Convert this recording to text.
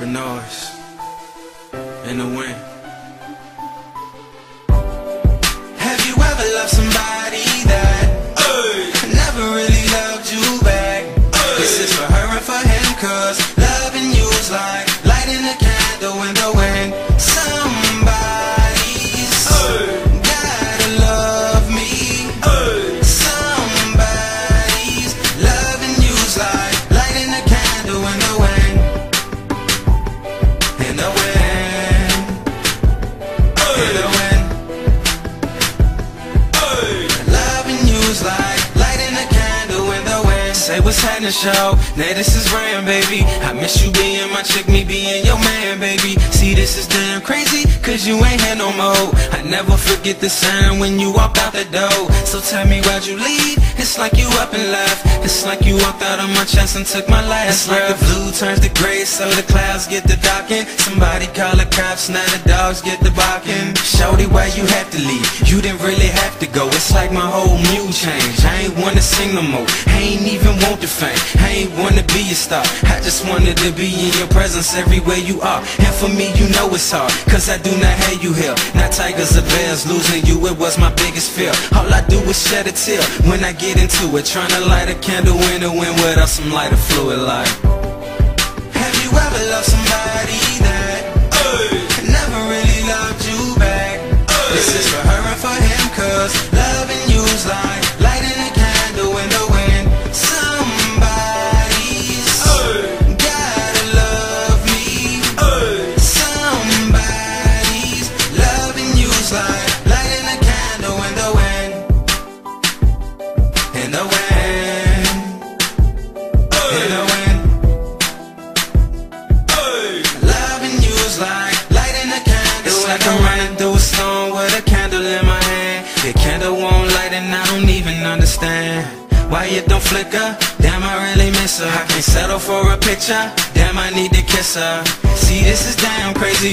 urban noise in the wind. Have you ever loved somebody that never really loved you back? This is for her and for him, cause loving you's like lighting a candle in the wind. Somebody's gotta love me. Somebody's loving you's like lighting a candle in the wind. In the wind. In the wind. Loving you's like lighting a candle in the wind. Say what's happening, show. Now this is Ram, baby. I miss you being my chick, me being your man, baby. See, this is damn crazy, cause you ain't had no more. I never forget the sound when you walked out the door. So tell me why'd you leave? It's like you up and left. It's like you walked out of my chest and took my last breath. It's like the blue turns to gray, so the clouds get the darkin'. Somebody call the cops, now the dogs get the barking. Shorty, why you had to leave? You didn't really have to go. It's like my whole mood changed. I ain't wanna sing no more. I ain't even want the fame. I ain't wanna be a star. I just wanted to be in your presence everywhere you are. And for me, you know it's hard, cause I do not have you here. Not tigers or bears, losing you, it was my biggest fear. All I do is shed a tear when I get into it, trying to light a candle in the wind without some lighter fluid like. Have you ever loved somebody that never really loved you back? This is for her and for him, cause loving you's like lighting a candle in the wind. Somebody's gotta love me. Somebody's loving you's like lighting a candle in the wind. In the wind. In the wind. Loving you's like lighting a candle. It's like I'm running through a storm with a candle in my hand. The candle won't light and I don't even understand why it don't flicker. Damn, I really miss her. I can't settle for a picture. Damn, I need to kiss her. See, this is damn crazy.